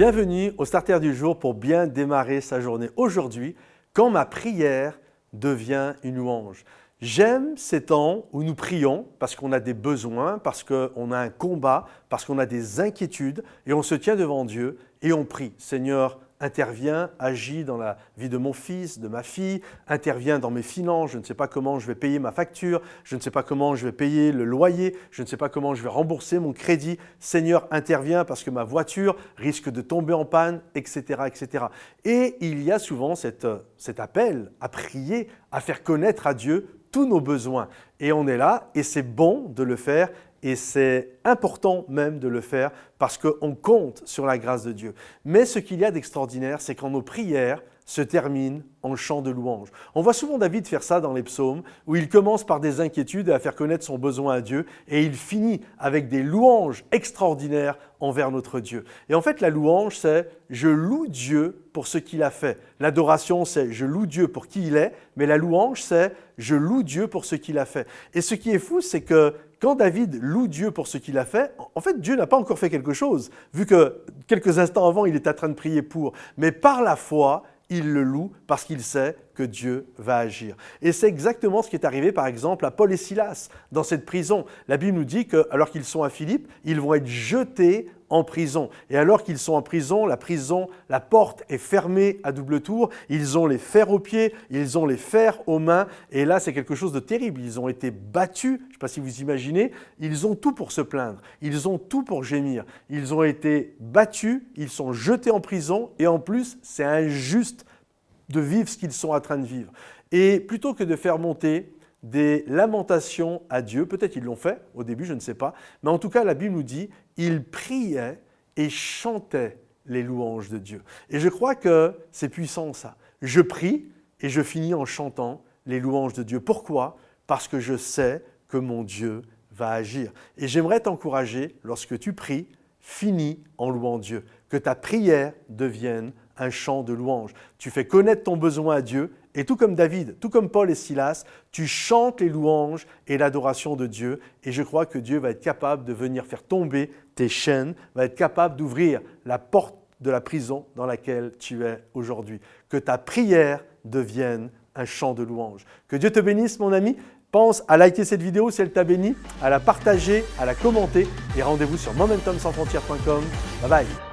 Bienvenue au Starter du jour pour bien démarrer sa journée. Aujourd'hui, quand ma prière devient une louange. J'aime ces temps où nous prions parce qu'on a des besoins, parce qu'on a un combat, parce qu'on a des inquiétudes et on se tient devant Dieu et on prie. Seigneur, interviens, agis dans la vie de mon fils, de ma fille, interviens dans mes finances, je ne sais pas comment je vais payer ma facture, je ne sais pas comment je vais payer le loyer, je ne sais pas comment je vais rembourser mon crédit. Seigneur, interviens parce que ma voiture risque de tomber en panne, etc. etc. Et il y a souvent cet appel à prier, à faire connaître à Dieu tous nos besoins. Et on est là et c'est bon de le faire. Et c'est important même de le faire parce qu'on compte sur la grâce de Dieu. Mais ce qu'il y a d'extraordinaire, c'est quand nos prières se terminent en chant de louange. On voit souvent David faire ça dans les psaumes, où il commence par des inquiétudes et à faire connaître son besoin à Dieu, et il finit avec des louanges extraordinaires envers notre Dieu. Et en fait, la louange, c'est « je loue Dieu pour ce qu'il a fait ». L'adoration, c'est « je loue Dieu pour qui il est », mais la louange, c'est « je loue Dieu pour ce qu'il a fait ». Et ce qui est fou, c'est que quand David loue Dieu pour ce qu'il a fait, en fait, Dieu n'a pas encore fait quelque chose, vu que quelques instants avant, il est en train de prier pour. Mais par la foi, il le loue parce qu'il sait que Dieu va agir. Et c'est exactement ce qui est arrivé, par exemple, à Paul et Silas dans cette prison. La Bible nous dit qu'alors qu'ils sont à Philippe, ils vont être jetés en prison. Et alors qu'ils sont en prison, la porte est fermée à double tour. Ils ont les fers aux pieds, ils ont les fers aux mains. Et là, c'est quelque chose de terrible. Ils ont été battus. Je ne sais pas si vous imaginez. Ils ont tout pour se plaindre. Ils ont tout pour gémir. Ils ont été battus, ils sont jetés en prison. Et en plus, c'est injuste de vivre ce qu'ils sont en train de vivre. Et plutôt que de faire monter des lamentations à Dieu, peut-être ils l'ont fait au début, je ne sais pas, mais en tout cas la Bible nous dit, ils priaient et chantaient les louanges de Dieu. Et je crois que c'est puissant ça. Je prie et je finis en chantant les louanges de Dieu. Pourquoi? Parce que je sais que mon Dieu va agir. Et j'aimerais t'encourager, lorsque tu pries, finis en louant Dieu, que ta prière devienne un chant de louange. Tu fais connaître ton besoin à Dieu et tout comme David, tout comme Paul et Silas, tu chantes les louanges et l'adoration de Dieu et je crois que Dieu va être capable de venir faire tomber tes chaînes, va être capable d'ouvrir la porte de la prison dans laquelle tu es aujourd'hui. Que ta prière devienne un chant de louange. Que Dieu te bénisse mon ami. Pense à liker cette vidéo si elle t'a béni, à la partager, à la commenter et rendez-vous sur momentumsansfrontières.com. Bye bye.